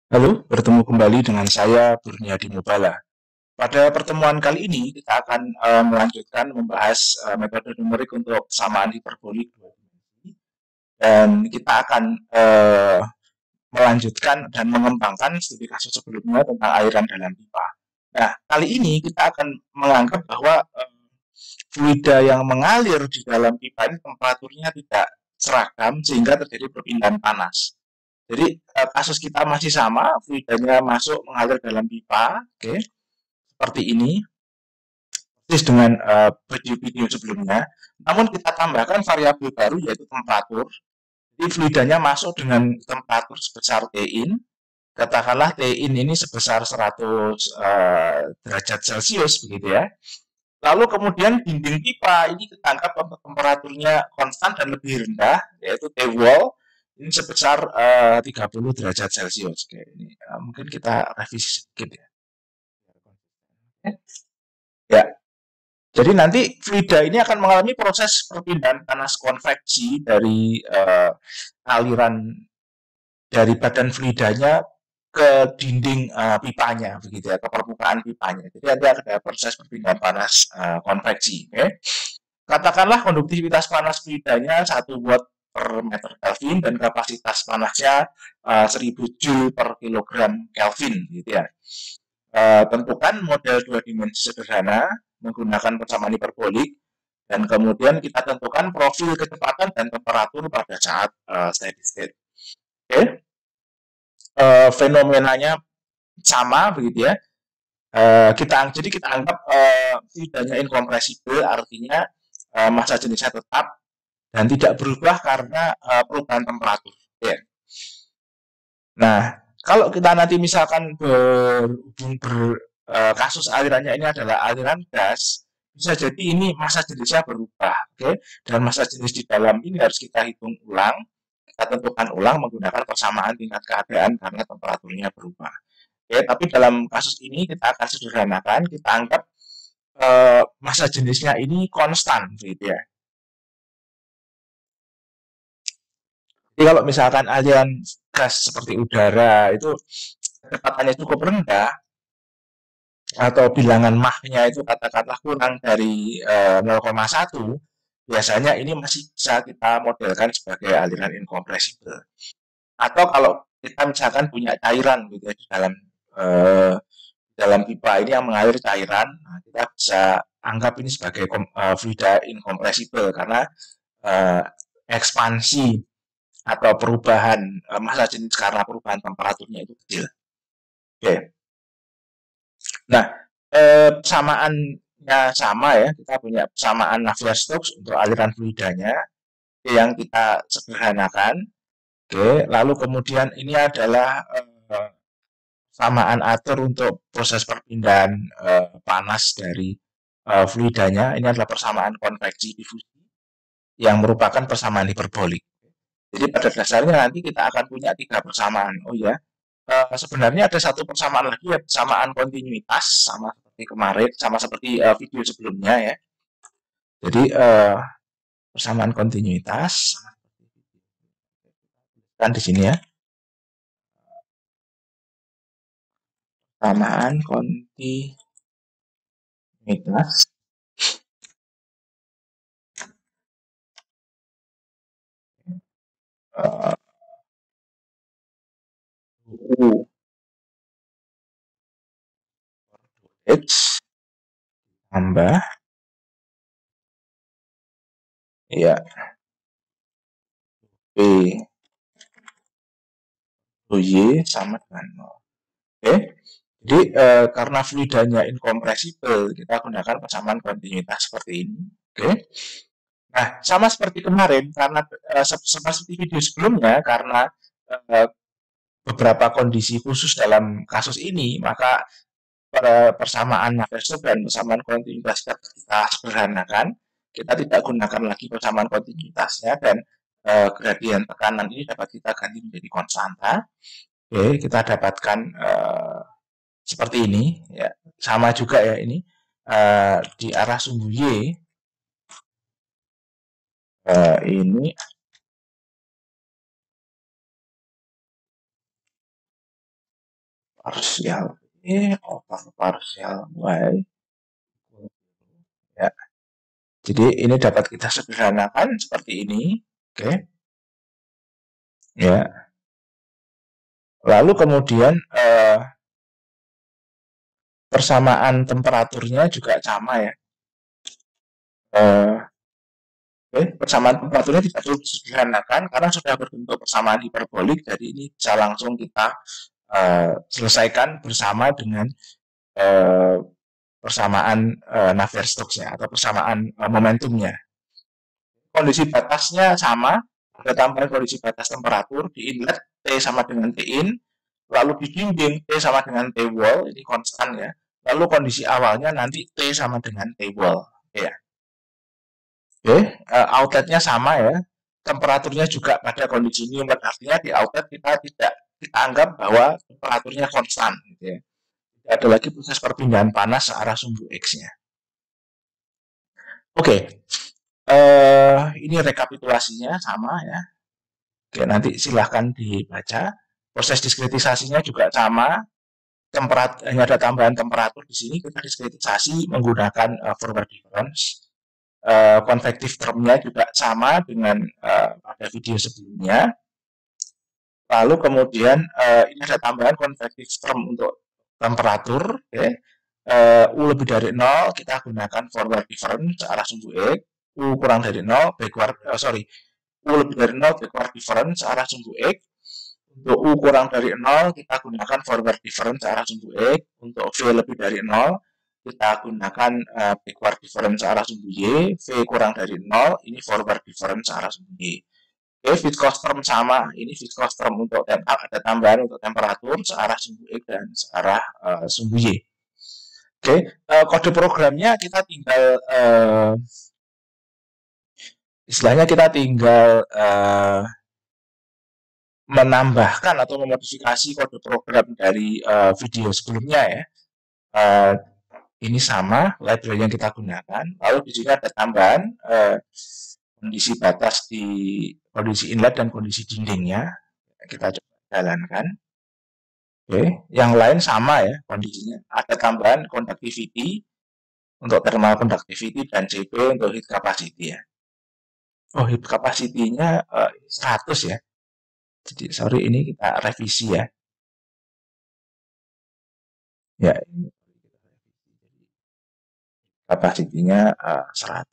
Halo, bertemu kembali dengan saya Kurniadi Mubala. Pada pertemuan kali ini kita akan melanjutkan membahas metode numerik untuk persamaan hiperbolik dua dimensi dan kita akan melanjutkan dan mengembangkan studi kasus sebelumnya tentang aliran dalam pipa. Nah, kali ini kita akan menganggap bahwa fluida yang mengalir di dalam pipa ini temperaturnya tidak seragam sehingga terjadi perpindahan panas. Jadi kasus kita masih sama, fluidanya masuk mengalir dalam pipa, oke, seperti ini, persis dengan video sebelumnya. Namun kita tambahkan variabel baru yaitu temperatur. Jadi fluidanya masuk dengan temperatur sebesar Tin, katakanlah Tin ini sebesar 100 derajat Celcius begitu ya. Lalu kemudian dinding pipa ini kita anggap temperaturnya konstan dan lebih rendah, yaitu T-wall ini sebesar 30 derajat Celcius. Oke, ini mungkin kita revisi sedikit ya. Ya, jadi nanti fluida ini akan mengalami proses perpindahan panas konveksi dari aliran dari badan fluidanya ke dinding pipanya begitu ya, ke permukaan pipanya. Jadi ada proses perpindahan panas konveksi. Okay? Katakanlah konduktivitas panas fluidanya 1 watt per meter Kelvin dan kapasitas panasnya 1000 Joule per kilogram Kelvin gitu ya. Tentukan model dua dimensi sederhana menggunakan persamaan hiperbolik dan kemudian kita tentukan profil kecepatan dan temperatur pada saat steady state. Oke, okay? Fenomenanya sama begitu ya. Kita anggap tidaknya inkompresibel, artinya massa jenisnya tetap dan tidak berubah karena perubahan temperatur. Ya. Nah, kalau kita nanti misalkan kasus alirannya ini adalah aliran gas, bisa jadi ini massa jenisnya berubah, oke? Okay? Dan massa jenis di dalam ini harus kita hitung ulang, kita tentukan ulang menggunakan persamaan tingkat keadaan karena temperaturnya berubah. Oke, okay? Tapi dalam kasus ini kita akan sederhanakan, kita anggap massa jenisnya ini konstan, gitu ya. Jadi kalau misalkan aliran gas seperti udara itu kecepatannya cukup rendah atau bilangan mah-nya itu katakanlah kurang dari 0,1, biasanya ini masih bisa kita modelkan sebagai aliran inkompresibel. Atau kalau kita misalkan punya cairan gitu ya dalam pipa ini yang mengalir cairan, nah kita bisa anggap ini sebagai fluida inkompresibel karena uh, ekspansi atau perubahan massa jenis karena perubahan temperaturnya itu kecil. Oke. Okay. Nah, persamaannya sama ya, kita punya persamaan Navier-Stokes untuk aliran fluidanya yang kita sederhanakan. Oke, lalu kemudian ini adalah persamaan atur untuk proses perpindahan panas dari fluidanya. Ini adalah persamaan konveksi difusi yang merupakan persamaan hiperbolik. Jadi pada dasarnya nanti kita akan punya 3 persamaan. Oh ya, sebenarnya ada satu persamaan lagi ya, persamaan kontinuitas sama seperti kemarin, sama seperti video sebelumnya ya. Jadi persamaan kontinuitas kan di sini ya, persamaan kontinuitas uh, U X tambah ya P Y sama dengan 0. Oke. Jadi karena fluidanya inkompresibel, kita gunakan persamaan kontinuitas seperti ini. Oke. Nah, sama seperti kemarin, karena seperti video sebelumnya, karena eh, beberapa kondisi khusus dalam kasus ini, maka persamaan Navier-Stokes dan persamaan kontinuitas kita sederhanakan. Kita tidak gunakan lagi persamaan kontinuitasnya dan gradien tekanan ini dapat kita ganti menjadi konstanta. Oke, kita dapatkan seperti ini, ya, sama juga ya ini di arah sumbu Y ini Partial E over partial Y. Ya. Jadi ini dapat kita sederhanakan seperti ini. Oke. Ya. Lalu kemudian persamaan temperaturnya juga sama ya. Persamaan temperaturnya tidak perlu disederhanakan karena sudah berbentuk persamaan hiperbolik, jadi ini bisa langsung kita selesaikan bersama dengan persamaan Navier-Stokesnya atau persamaan momentumnya. Kondisi batasnya sama, ada tambahan kondisi batas temperatur di inlet T sama dengan Tin, lalu di dinding T sama dengan T wall, ini konstan ya. Lalu kondisi awalnya nanti T sama dengan T wall, ya. Outletnya sama ya, temperaturnya juga pada kondisi ini, artinya di outlet kita anggap bahwa temperaturnya konstan, gitu ya. Tidak ada lagi proses perpindahan panas searah sumbu X-nya. Oke, ini rekapitulasinya sama ya. Oke, nanti silahkan dibaca. Proses diskretisasinya juga sama. Hanya ada tambahan temperatur di sini, kita diskretisasi menggunakan forward difference. Convective termnya juga sama dengan pada video sebelumnya. Lalu kemudian ini ada tambahan convective term untuk temperatur. Okay. U lebih dari 0 kita gunakan forward difference arah sumbu X. U kurang dari 0 U lebih dari 0 backward difference arah sumbu X. Untuk U kurang dari 0 kita gunakan forward difference arah sumbu X. Untuk V lebih dari 0 kita gunakan backward difference arah sumbu Y. V kurang dari 0 ini forward difference arah sumbu Y. Oke, viscous term sama, ini viscous term untuk ada tambahan untuk temperatur searah sumbu X dan searah sumbu Y. Oke, kode programnya kita tinggal istilahnya kita tinggal menambahkan atau memodifikasi kode program dari video sebelumnya ya. Ini sama library yang kita gunakan. Lalu di sini ada tambahan kondisi batas di kondisi inlet dan kondisi dindingnya. Kita coba jalankan. Oke, yang lain sama ya kondisinya. Ada tambahan conductivity untuk thermal conductivity dan CP untuk heat capacity ya. Oh, heat capacity-nya 100 ya. Jadi sorry ini kita revisi ya. Ya, ini kapasitinya 100.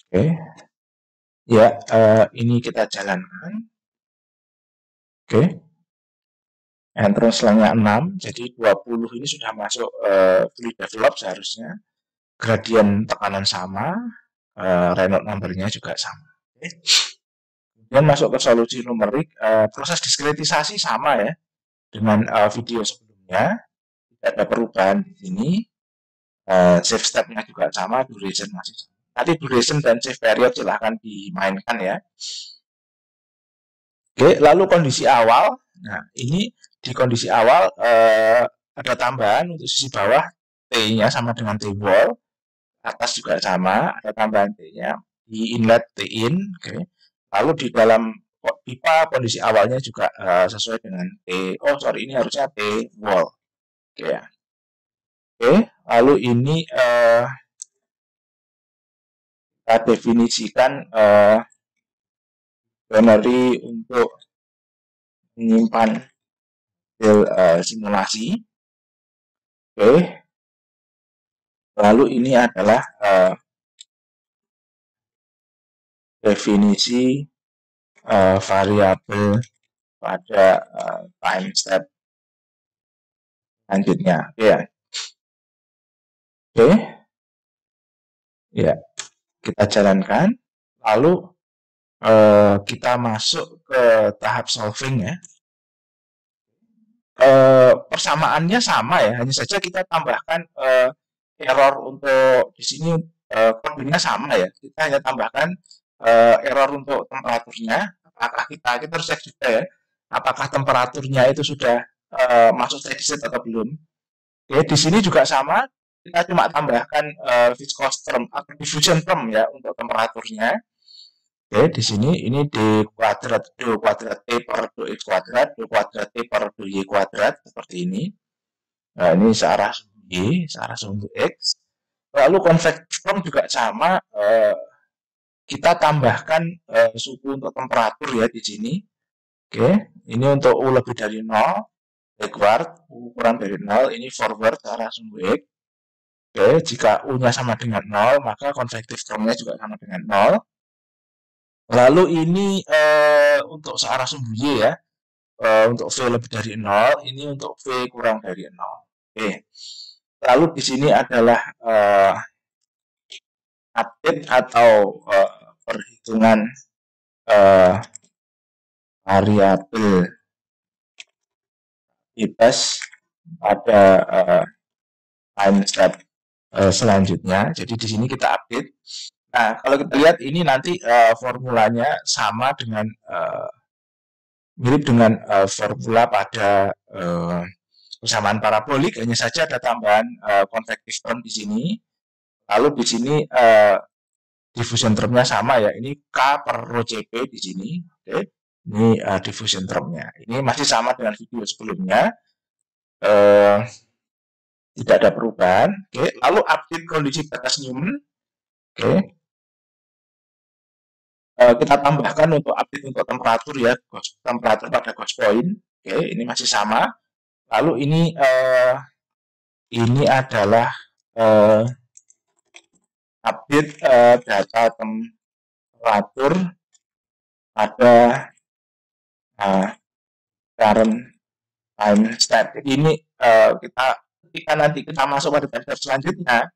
Oke. Ya, ini kita jalankan. Oke. Enter selangnya 6, jadi 20 ini sudah masuk fully develop seharusnya. Gradien tekanan sama, Reynolds number-nya juga sama. Oke. Kemudian masuk ke solusi numerik, proses diskretisasi sama ya dengan video sebelumnya, tidak ada perubahan di sini. Save step-nya juga sama, duration masih sama. Nanti duration dan save period silahkan dimainkan ya. Oke, lalu kondisi awal. Nah, ini di kondisi awal ada tambahan untuk sisi bawah T-nya sama dengan T-wall. Atas juga sama, ada tambahan T-nya. Di inlet T-in. Oke. Lalu di dalam pipa kondisi awalnya juga sesuai dengan T. Oh, sorry, ini harusnya T-wall. Oke ya. Oke, lalu ini kita definisikan binary untuk menyimpan simulasi. Oke. Lalu ini adalah definisi variabel pada time step selanjutnya. Oke ya. Oke. Ya, kita jalankan. Lalu kita masuk ke tahap solving ya. Persamaannya sama ya, hanya saja kita tambahkan error untuk di sini kodenya sama ya. Kita hanya tambahkan error untuk temperaturnya. Apakah kita harus cek juga ya, apakah temperaturnya itu sudah masuk steady state atau belum. Oke, di sini juga sama. Kita cuma tambahkan viscous term atau diffusion term ya untuk temperaturnya. Oke, di sini ini D kuadrat T per X kuadrat, kuadrat T per Y kuadrat, seperti ini. Nah, ini searah sumbu Y, searah sumbu X. Lalu konvektor juga sama, kita tambahkan suku untuk temperatur ya di sini. Oke, ini untuk U lebih dari 0, backward, U kurang dari 0, ini forward searah sumbu X. Oke, jika U-nya sama dengan 0, maka konvektif termnya juga sama dengan 0. Lalu ini untuk searah sumbu Y ya. Untuk V lebih dari 0, ini untuk V kurang dari 0. Oke. Lalu di sini adalah update atau perhitungan variabel bebas pada time step selanjutnya. Jadi di sini kita update. Nah, kalau kita lihat ini nanti formulanya sama dengan mirip dengan formula pada persamaan parabolik, hanya saja ada tambahan konvektif term di sini. Lalu di sini diffusion termnya sama ya, ini K per rho CP di sini. Oke. Ini diffusion termnya. Ini masih sama dengan video sebelumnya. Tidak ada perubahan. Oke. Lalu update kondisi batas Newman. Oke. Kita tambahkan untuk update untuk temperatur ya, temperatur pada gauge point. Oke, ini masih sama. Lalu ini adalah update data temperatur pada current time step. Jadi ini kita ketika nanti kita masuk pada step selanjutnya,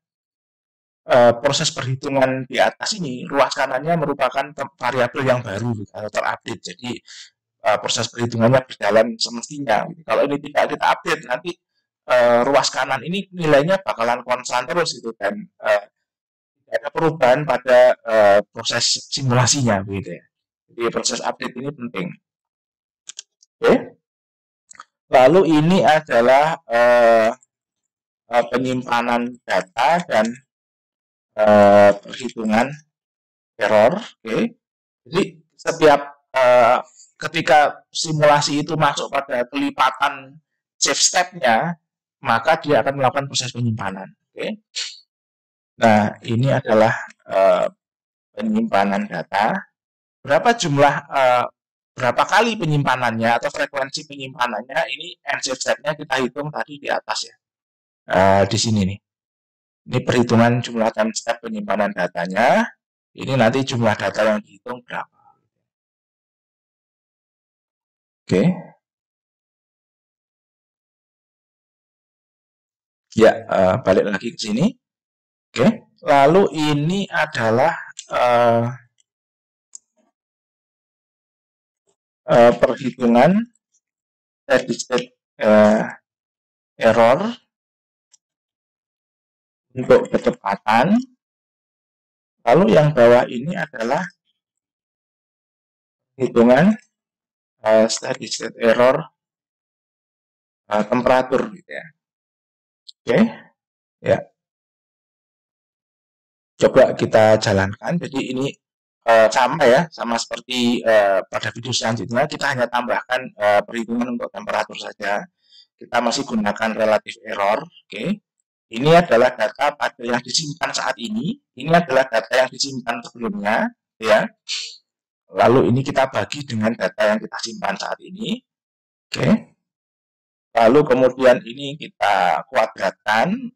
proses perhitungan di atas ini ruas kanannya merupakan variabel yang baru atau terupdate. Jadi proses perhitungannya berjalan semestinya. Kalau ini tidak kita update, nanti ruas kanan ini nilainya bakalan konstan terus gitu, dan tidak ada perubahan pada proses simulasinya begitu ya. Jadi proses update ini penting. Oke. Lalu ini adalah penyimpanan data dan perhitungan error. Oke. Jadi setiap ketika simulasi itu masuk pada kelipatan save step-nya, maka dia akan melakukan proses penyimpanan. Oke. Nah, ini adalah penyimpanan data. Berapa kali penyimpanannya atau frekuensi penyimpanannya, ini end save step-nya kita hitung tadi di atas ya. Di sini nih. Ini perhitungan jumlah time step penyimpanan datanya. Ini nanti jumlah data yang dihitung berapa. Oke. Ya, balik lagi ke sini. Oke. Lalu ini adalah perhitungan steady state error untuk kecepatan. Lalu yang bawah ini adalah hitungan steady state error temperatur gitu ya. Oke, ya. Coba kita jalankan. Jadi ini sama ya, sama seperti pada video selanjutnya. Kita hanya tambahkan perhitungan untuk temperatur saja. Kita masih gunakan relative error. Oke. Ini adalah data pada yang disimpan saat ini. Ini adalah data yang disimpan sebelumnya, ya. Lalu ini kita bagi dengan data yang kita simpan saat ini. Oke. Lalu kemudian ini kita kuadratkan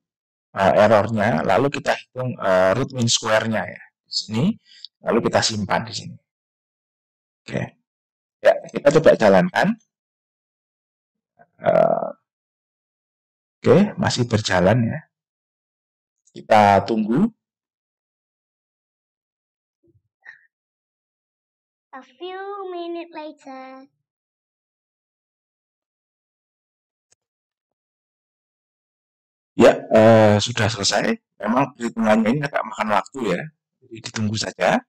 errornya, lalu kita hitung root mean square-nya ya di sini, lalu kita simpan di sini. Oke, ya kita coba jalankan. Oke, masih berjalan ya. Kita tunggu. A few minutes later. Ya, sudah selesai. Memang perhitungannya ini agak makan waktu ya. Jadi ditunggu saja.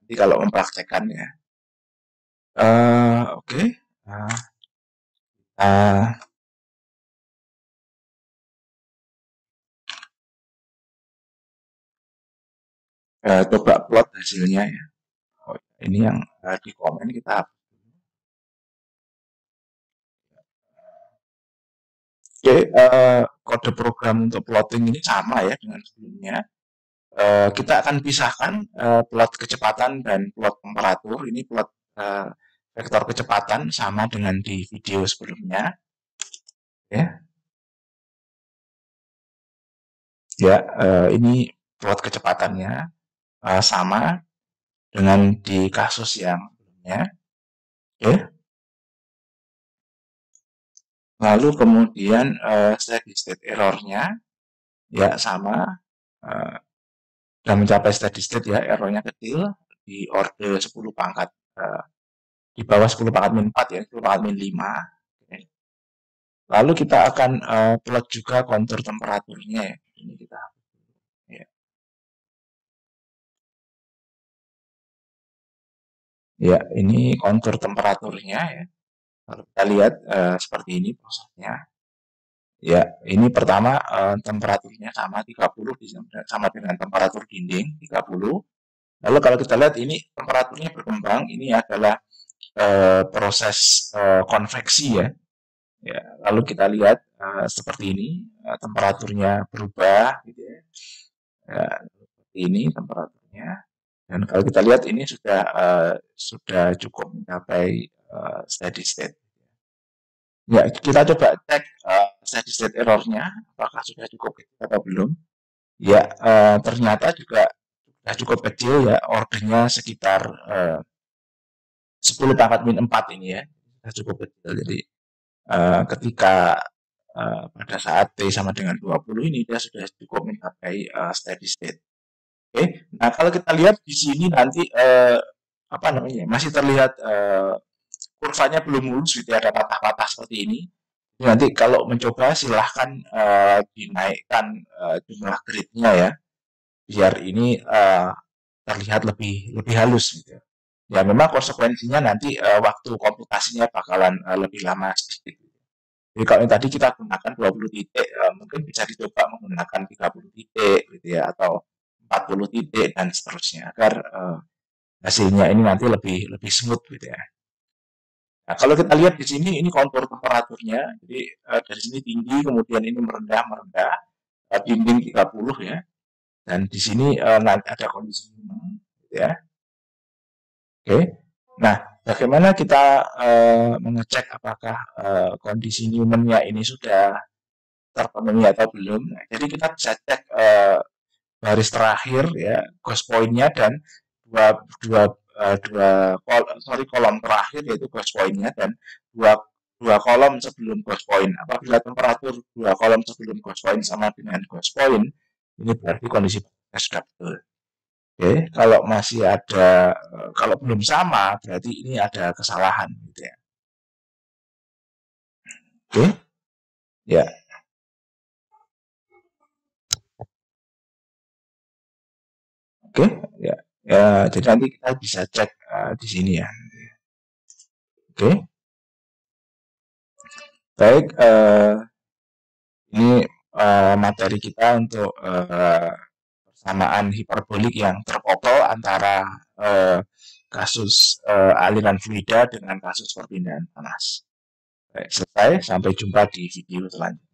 Nanti kalau mempraktekkan ya. Oke. Coba plot hasilnya ya. Ini yang di komen kita. Oke, kode program untuk plotting ini sama ya dengan sebelumnya. Kita akan pisahkan plot kecepatan dan plot temperatur. Ini plot vektor kecepatan sama dengan di video sebelumnya. Ya, ya ini plot kecepatannya sama dengan di kasus yang sebelumnya. Oke. Lalu kemudian steady state error-nya ya sama. Sudah mencapai steady state ya, errornya kecil di order 10 pangkat di bawah 10 pangkat min 4 ya, 10 pangkat min 5. Lalu kita akan plot juga kontur temperaturnya ya. Ini kita ya. Ya, ini kontur temperaturnya ya. Kalau kita lihat seperti ini prosesnya. Ya, ini pertama temperaturnya sama 30 sama dengan temperatur dinding 30. Lalu kalau kita lihat ini temperaturnya berkembang, ini adalah proses konveksi ya. Ya, lalu kita lihat seperti ini temperaturnya berubah gitu ya. Ya, seperti ini temperaturnya. Dan kalau kita lihat ini sudah cukup mencapai steady state. Ya, kita coba cek steady state error-nya apakah sudah cukup kecil atau belum. Ya, ternyata juga sudah cukup kecil ya, ordernya sekitar 10 pangkat min 4 ini ya. Sudah cukup kecil. Jadi ketika pada saat T sama dengan 20 ini dia sudah cukup mencapai steady state. Oke, nah kalau kita lihat di sini nanti apa namanya masih terlihat kurvanya belum lurus gitu ya, ada patah-patah seperti ini. Nanti kalau mencoba silahkan dinaikkan jumlah gridnya ya, biar ini terlihat lebih halus gitu. Ya memang konsekuensinya nanti waktu komputasinya bakalan lebih lama sedikit. Jadi kalau yang tadi kita gunakan 20 titik, mungkin bisa dicoba menggunakan 30 titik gitu ya, atau 40 titik dan seterusnya agar hasilnya ini nanti lebih smooth gitu ya. Nah, kalau kita lihat di sini ini kontur temperaturnya, jadi dari sini tinggi, kemudian ini merendah, dinding 30 ya, dan di sini nanti ada kondisi minimum, gitu ya. Oke, nah bagaimana kita mengecek apakah kondisi Newman-nya ini sudah terpenuhi atau belum? Nah, jadi kita bisa cek baris terakhir ya, ghost point-nya dan kolom terakhir yaitu ghost point-nya dan dua kolom sebelum ghost point. Apabila temperatur dua kolom sebelum ghost point sama dengan ghost point, ini berarti kondisi sudah betul. Oke, kalau masih ada, kalau belum sama, berarti ini ada kesalahan gitu ya. Oke, ya. Oke, ya. Ya, jadi nanti kita bisa cek di sini ya. Oke. Baik, ini materi kita untuk persamaan hiperbolik yang terkopel antara kasus aliran fluida dengan kasus perpindahan panas. Baik, selesai. Sampai jumpa di video selanjutnya.